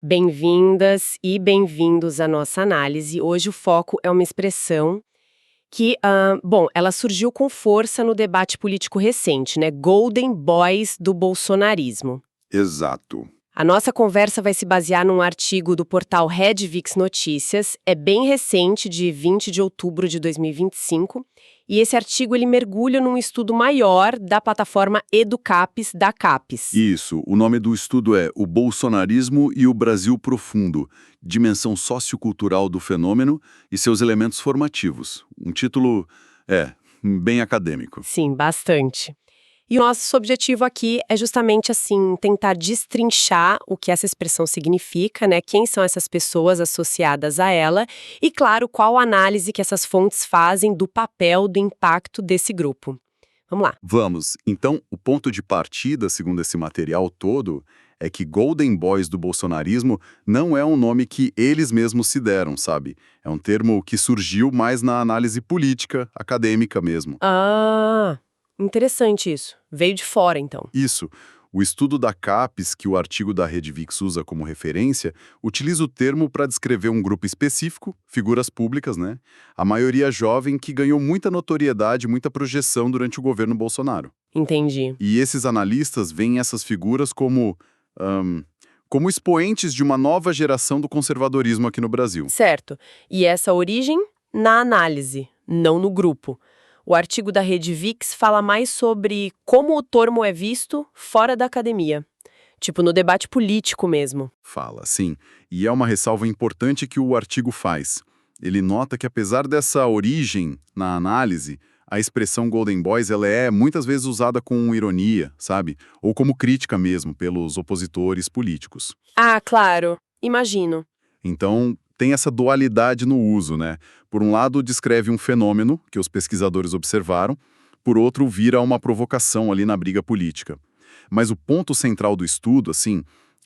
Bem-vindas e bem-vindos à nossa análise. Hoje o foco é uma expressão que, ela surgiu com força no debate político recente, né? Golden Boys do bolsonarismo. Exato. A nossa conversa vai se basear num artigo do portal Redvix Notícias, é bem recente, de 20 de outubro de 2025, e esse artigo ele mergulha num estudo maior da plataforma Educapes da CAPES. Isso, o nome do estudo é O Bolsonarismo e o Brasil Profundo, Dimensão Sociocultural do Fenômeno e seus Elementos Formativos. Um título, bem acadêmico. Sim, bastante. E o nosso objetivo aqui é justamente assim, tentar destrinchar o que essa expressão significa, né? Quem são essas pessoas associadas a ela e, claro, qual a análise que essas fontes fazem do papel, do impacto desse grupo. Vamos lá. Vamos. Então, o ponto de partida, segundo esse material todo, é que Golden Boys do bolsonarismo não é um nome que eles mesmos se deram, sabe? É um termo que surgiu mais na análise política, acadêmica mesmo. Ah, interessante isso. Veio de fora, então. Isso. O estudo da CAPES, que o artigo da Redvix usa como referência, utiliza o termo para descrever um grupo específico, figuras públicas, né? A maioria jovem que ganhou muita notoriedade, muita projeção durante o governo Bolsonaro. Entendi. E esses analistas veem essas figuras como expoentes de uma nova geração do conservadorismo aqui no Brasil. Certo. E essa origem na análise, não no grupo. O artigo da Redvix fala mais sobre como o termo é visto fora da academia. Tipo, no debate político mesmo. Fala, sim. E é uma ressalva importante que o artigo faz. Ele nota que apesar dessa origem na análise, a expressão Golden Boys ela é muitas vezes usada com ironia, sabe? Ou como crítica mesmo pelos opositores políticos. Ah, claro. Imagino. Então, tem essa dualidade no uso, né? Por um lado, descreve um fenômeno que os pesquisadores observaram, por outro, vira uma provocação ali na briga política. Mas o ponto central do estudo, assim,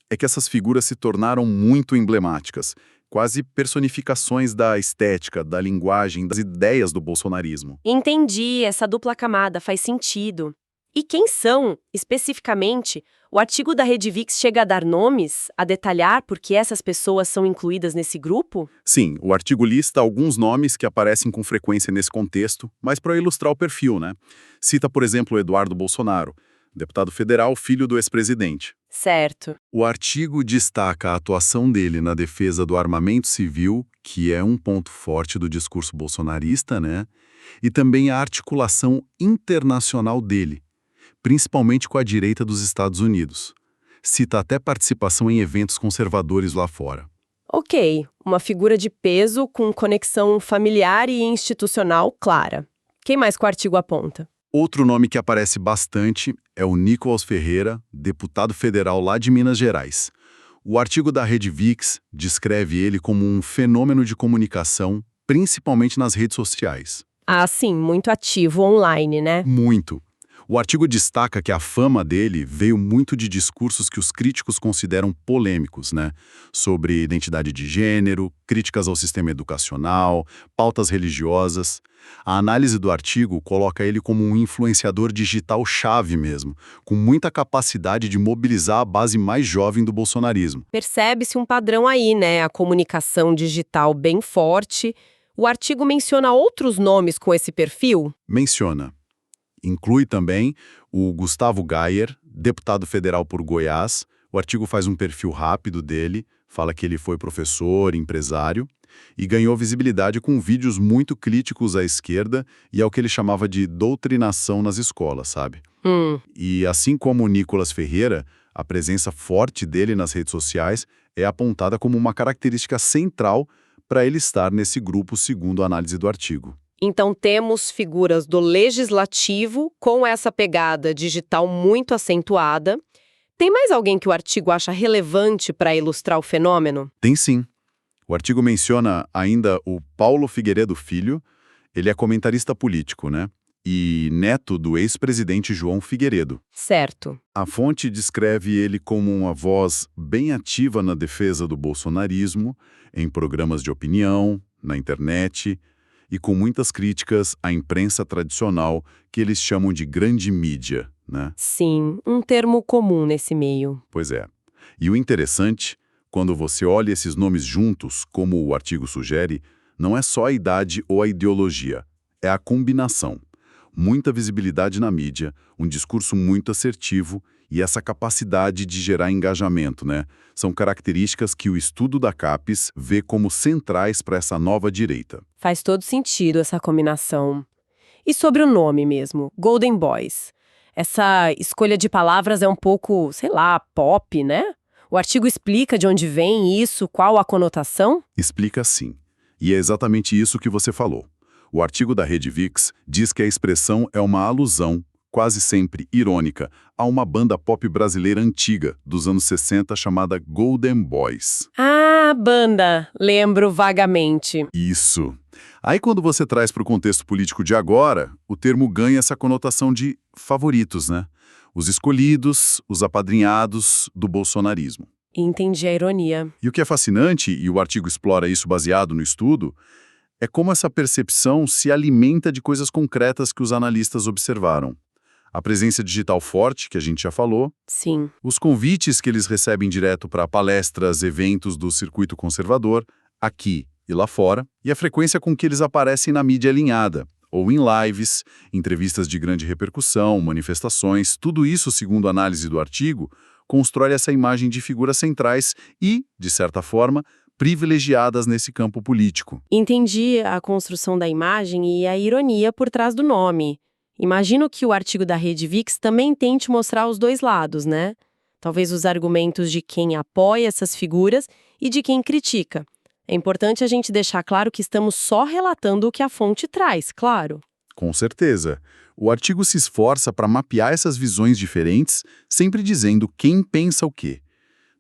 é que essas figuras se tornaram muito emblemáticas, quase personificações da estética, da linguagem, das ideias do bolsonarismo. Entendi, essa dupla camada faz sentido. E quem são, especificamente? O artigo da Redvix chega a dar nomes, a detalhar por que essas pessoas são incluídas nesse grupo? Sim, o artigo lista alguns nomes que aparecem com frequência nesse contexto, mas para ilustrar o perfil, né? Cita, por exemplo, Eduardo Bolsonaro, deputado federal, filho do ex-presidente. Certo. O artigo destaca a atuação dele na defesa do armamento civil, que é um ponto forte do discurso bolsonarista, né? E também a articulação internacional dele, principalmente com a direita dos Estados Unidos. Cita até participação em eventos conservadores lá fora. Ok, uma figura de peso com conexão familiar e institucional clara. Quem mais que o artigo aponta? Outro nome que aparece bastante é o Nicolas Ferreira, deputado federal lá de Minas Gerais. O artigo da Redvix descreve ele como um fenômeno de comunicação, principalmente nas redes sociais. Ah, sim, muito ativo online, né? Muito. O artigo destaca que a fama dele veio muito de discursos que os críticos consideram polêmicos, né? Sobre identidade de gênero, críticas ao sistema educacional, pautas religiosas. A análise do artigo coloca ele como um influenciador digital-chave mesmo, com muita capacidade de mobilizar a base mais jovem do bolsonarismo. Percebe-se um padrão aí, né? A comunicação digital bem forte. O artigo menciona outros nomes com esse perfil? Menciona. Inclui também o Gustavo Gayer, deputado federal por Goiás. O artigo faz um perfil rápido dele, fala que ele foi professor, empresário, e ganhou visibilidade com vídeos muito críticos à esquerda e ao que ele chamava de doutrinação nas escolas, sabe? E assim como o Nicolas Ferreira, a presença forte dele nas redes sociais é apontada como uma característica central para ele estar nesse grupo, segundo a análise do artigo. Então temos figuras do legislativo com essa pegada digital muito acentuada. Tem mais alguém que o artigo acha relevante para ilustrar o fenômeno? Tem sim. O artigo menciona ainda o Paulo Figueiredo Filho, ele é comentarista político, né? E neto do ex-presidente João Figueiredo. Certo. A fonte descreve ele como uma voz bem ativa na defesa do bolsonarismo, em programas de opinião, na internet, e com muitas críticas à imprensa tradicional, que eles chamam de grande mídia, né? Sim, um termo comum nesse meio. Pois é. E o interessante, Quando você olha esses nomes juntos, como o artigo sugere, não é só a idade ou a ideologia, é a combinação. Muita visibilidade na mídia, um discurso muito assertivo e essa capacidade de gerar engajamento, né? São características que o estudo da CAPES vê como centrais para essa nova direita. Faz todo sentido essa combinação. E sobre o nome mesmo, Golden Boys. Essa escolha de palavras é um pouco, sei lá, pop, né? O artigo explica de onde vem isso, qual a conotação? Explica sim. E é exatamente isso que você falou. O artigo da Rede VIX diz que a expressão é uma alusão, quase sempre irônica, a uma banda pop brasileira antiga, dos anos 60, chamada Golden Boys. Ah, banda! Lembro vagamente. Isso. Aí quando você traz para o contexto político de agora, o termo ganha essa conotação de favoritos, né? Os escolhidos, os apadrinhados do bolsonarismo. Entendi a ironia. E o que é fascinante, e o artigo explora isso baseado no estudo, é como essa percepção se alimenta de coisas concretas que os analistas observaram. A presença digital forte, que a gente já falou, Sim. os convites que eles recebem direto para palestras, eventos do circuito conservador, aqui e lá fora, e a frequência com que eles aparecem na mídia alinhada, ou em lives, entrevistas de grande repercussão, manifestações, tudo isso, segundo a análise do artigo, constrói essa imagem de figuras centrais e, de certa forma, privilegiadas nesse campo político. Entendi a construção da imagem e a ironia por trás do nome. Imagino que o artigo da Rede VIX também tente mostrar os dois lados, né? Talvez os argumentos de quem apoia essas figuras e de quem critica. É importante a gente deixar claro que estamos só relatando o que a fonte traz, claro. Com certeza. O artigo se esforça para mapear essas visões diferentes, sempre dizendo quem pensa o quê.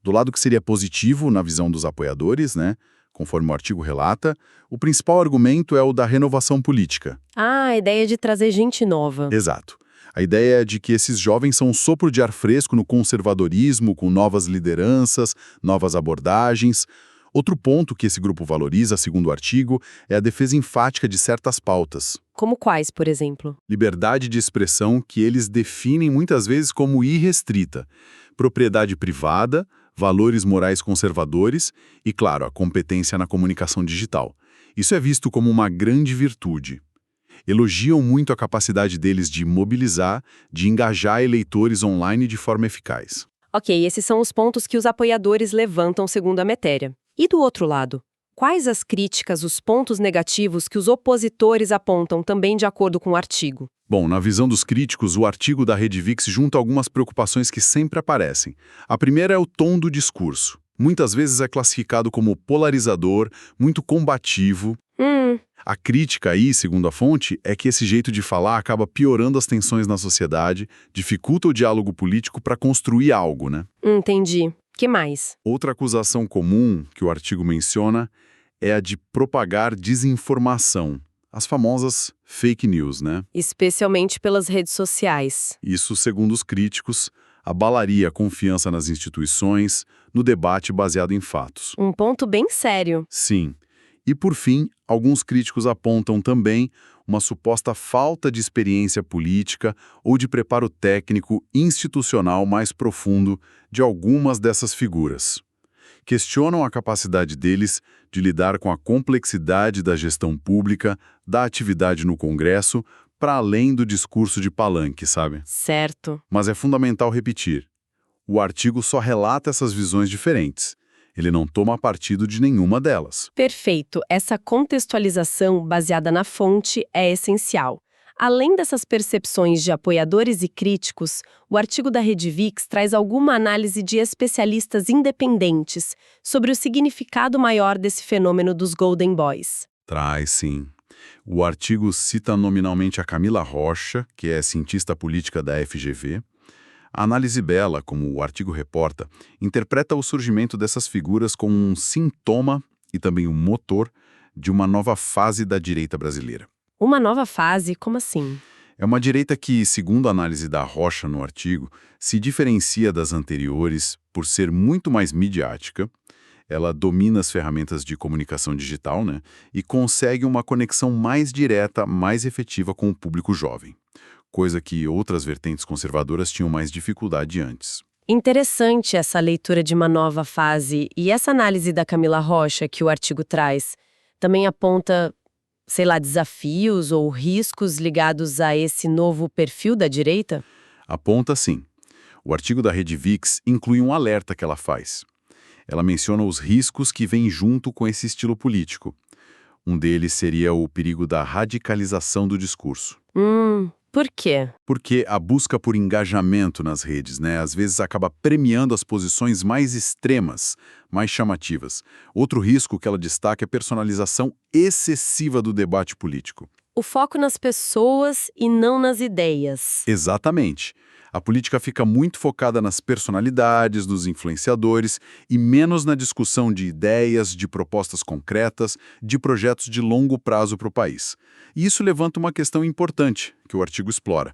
Do lado que seria positivo na visão dos apoiadores, né? Conforme o artigo relata, o principal argumento é o da renovação política. Ah, a ideia de trazer gente nova. Exato. A ideia é de que esses jovens são um sopro de ar fresco no conservadorismo, com novas lideranças, novas abordagens. Outro ponto que esse grupo valoriza, segundo o artigo, é a defesa enfática de certas pautas. Como quais, por exemplo? Liberdade de expressão que eles definem muitas vezes como irrestrita, propriedade privada, valores morais conservadores e, claro, a competência na comunicação digital. Isso é visto como uma grande virtude. Elogiam muito a capacidade deles de mobilizar, de engajar eleitores online de forma eficaz. Ok, esses são os pontos que os apoiadores levantam segundo a matéria. E do outro lado? Quais as críticas, os pontos negativos que os opositores apontam também de acordo com o artigo? Bom, na visão dos críticos, o artigo da Rede VIX junta algumas preocupações que sempre aparecem. A primeira é o tom do discurso. Muitas vezes é classificado como polarizador, muito combativo. A crítica aí, segundo a fonte, é que esse jeito de falar acaba piorando as tensões na sociedade, dificulta o diálogo político para construir algo, né? Entendi. Que mais? Outra acusação comum que o artigo menciona é a de propagar desinformação. As famosas fake news, né? Especialmente pelas redes sociais. Isso, segundo os críticos, abalaria a confiança nas instituições, no debate baseado em fatos. Um ponto bem sério. Sim. E, por fim, alguns críticos apontam também uma suposta falta de experiência política ou de preparo técnico institucional mais profundo de algumas dessas figuras. Questionam a capacidade deles de lidar com a complexidade da gestão pública, da atividade no Congresso, para além do discurso de palanque, sabe? Certo. Mas é fundamental repetir. O artigo só relata essas visões diferentes. Ele não toma partido de nenhuma delas. Perfeito. Essa contextualização baseada na fonte é essencial. Além dessas percepções de apoiadores e críticos, o artigo da Rede VIX traz alguma análise de especialistas independentes sobre o significado maior desse fenômeno dos Golden Boys. Traz, sim. O artigo cita nominalmente a Camila Rocha, que é cientista política da FGV. A análise bela, como o artigo reporta, interpreta o surgimento dessas figuras como um sintoma e também um motor de uma nova fase da direita brasileira. Uma nova fase? Como assim? É uma direita que, segundo a análise da Rocha no artigo, se diferencia das anteriores por ser muito mais midiática. Ela domina as ferramentas de comunicação digital, né, e consegue uma conexão mais direta, mais efetiva com o público jovem, coisa que outras vertentes conservadoras tinham mais dificuldade antes. Interessante essa leitura de uma nova fase. E essa análise da Camila Rocha que o artigo traz também aponta, sei lá, desafios ou riscos ligados a esse novo perfil da direita? Aponta sim. O artigo da Rede VIX inclui um alerta que ela faz. Ela menciona os riscos que vêm junto com esse estilo político. Um deles seria o perigo da radicalização do discurso. Por quê? Porque a busca por engajamento nas redes, né, às vezes acaba premiando as posições mais extremas, mais chamativas. Outro risco que ela destaca é a personalização excessiva do debate político. O foco nas pessoas e não nas ideias. Exatamente. A política fica muito focada nas personalidades dos influenciadores e menos na discussão de ideias, de propostas concretas, de projetos de longo prazo para o país. E isso levanta uma questão importante que o artigo explora.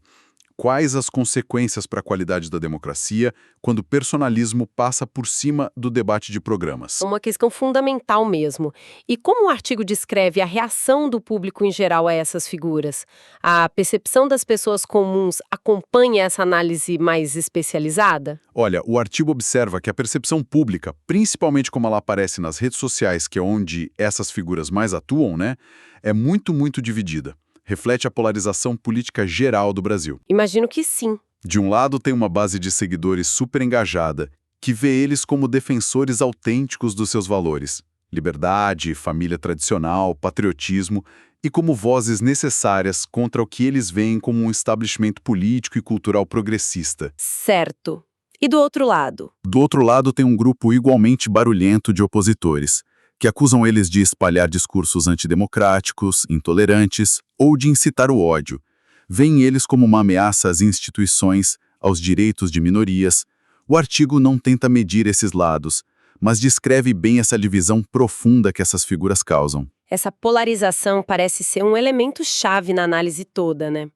Quais as consequências para a qualidade da democracia quando o personalismo passa por cima do debate de programas? Uma questão fundamental mesmo. E como o artigo descreve a reação do público em geral a essas figuras? A percepção das pessoas comuns acompanha essa análise mais especializada? Olha, o artigo observa que a percepção pública, principalmente como ela aparece nas redes sociais, que é onde essas figuras mais atuam, né, é muito dividida. Reflete a polarização política geral do Brasil. Imagino que sim. De um lado, tem uma base de seguidores super engajada, que vê eles como defensores autênticos dos seus valores. Liberdade, família tradicional, patriotismo, e como vozes necessárias contra o que eles veem como um establishment político e cultural progressista. Certo. E do outro lado? Do outro lado, tem um grupo igualmente barulhento de opositores, que acusam eles de espalhar discursos antidemocráticos, intolerantes ou de incitar o ódio. Veem eles como uma ameaça às instituições, aos direitos de minorias. O artigo não tenta medir esses lados, mas descreve bem essa divisão profunda que essas figuras causam. Essa polarização parece ser um elemento-chave na análise toda, né?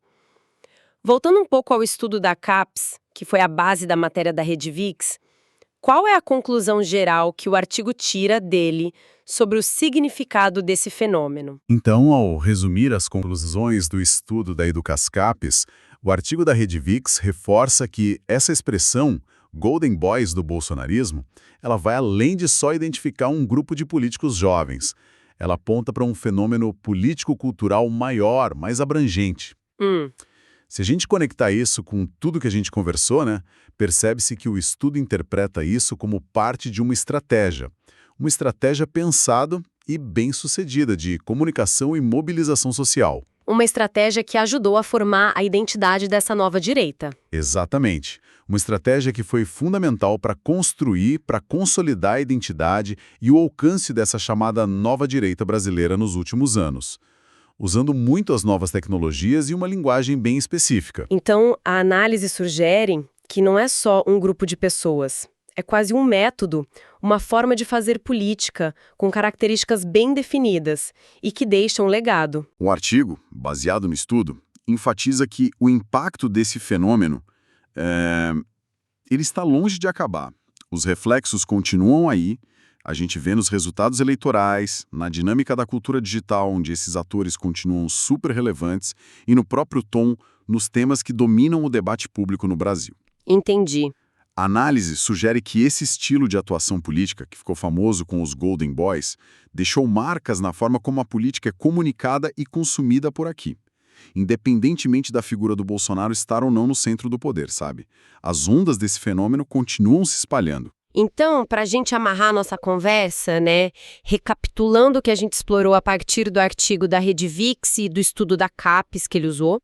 Voltando um pouco ao estudo da CAPES, que foi a base da matéria da Rede VIX, qual é a conclusão geral que o artigo tira dele sobre o significado desse fenômeno? Então, ao resumir as conclusões do estudo da EducasCapes, o artigo da Rede VIX reforça que essa expressão, Golden Boys do bolsonarismo, ela vai além de só identificar um grupo de políticos jovens. Ela aponta para um fenômeno político-cultural maior, mais abrangente. Se a gente conectar isso com tudo que a gente conversou, né, percebe-se que o estudo interpreta isso como parte de uma estratégia pensada e bem-sucedida de comunicação e mobilização social. Uma estratégia que ajudou a formar a identidade dessa nova direita. Exatamente. Uma estratégia que foi fundamental para construir, para consolidar a identidade e o alcance dessa chamada nova direita brasileira nos últimos anos, usando muito as novas tecnologias e uma linguagem bem específica. Então, a análise sugere que não é só um grupo de pessoas. É quase um método, uma forma de fazer política, com características bem definidas e que deixam um legado. O artigo, baseado no estudo, enfatiza que o impacto desse fenômeno ele está longe de acabar. Os reflexos continuam aí, a gente vê nos resultados eleitorais, na dinâmica da cultura digital, onde esses atores continuam super relevantes, e no próprio tom, nos temas que dominam o debate público no Brasil. Entendi. A análise sugere que esse estilo de atuação política, que ficou famoso com os Golden Boys, deixou marcas na forma como a política é comunicada e consumida por aqui. Independentemente da figura do Bolsonaro estar ou não no centro do poder, sabe? As ondas desse fenômeno continuam se espalhando. Então, para a gente amarrar a nossa conversa, né, recapitulando o que a gente explorou a partir do artigo da Rede VIX e do estudo da CAPES que ele usou,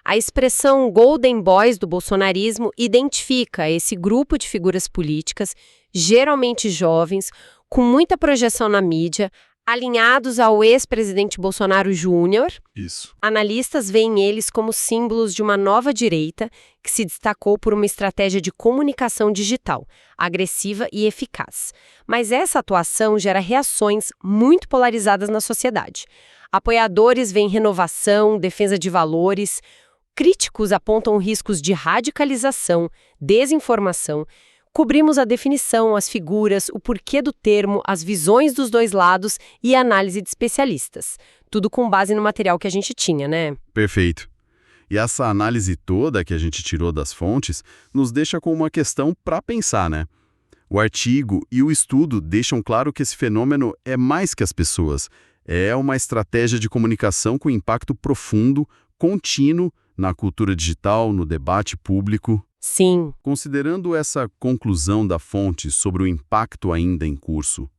a expressão Golden Boys do bolsonarismo identifica esse grupo de figuras políticas, geralmente jovens, com muita projeção na mídia, alinhados ao ex-presidente Bolsonaro Júnior. Isso. Analistas veem eles como símbolos de uma nova direita que se destacou por uma estratégia de comunicação digital, agressiva e eficaz. Mas essa atuação gera reações muito polarizadas na sociedade. Apoiadores veem renovação, defesa de valores. Críticos apontam riscos de radicalização, desinformação. Cobrimos a definição, as figuras, o porquê do termo, as visões dos dois lados e a análise de especialistas. Tudo com base no material que a gente tinha, né? Perfeito. E essa análise toda que a gente tirou das fontes nos deixa com uma questão para pensar, né? O artigo e o estudo deixam claro que esse fenômeno é mais que as pessoas. É uma estratégia de comunicação com impacto profundo, contínuo, na cultura digital, no debate público. Sim. Considerando essa conclusão da fonte sobre o impacto ainda em curso,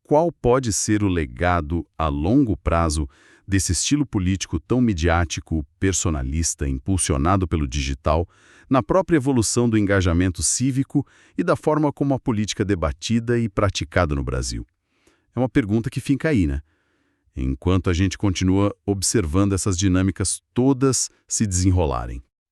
qual pode ser o legado a longo prazo desse estilo político tão midiático, personalista, impulsionado pelo digital, na própria evolução do engajamento cívico e da forma como a política é debatida e praticada no Brasil? É uma pergunta que fica aí, né? Enquanto a gente continua observando essas dinâmicas todas se desenrolarem.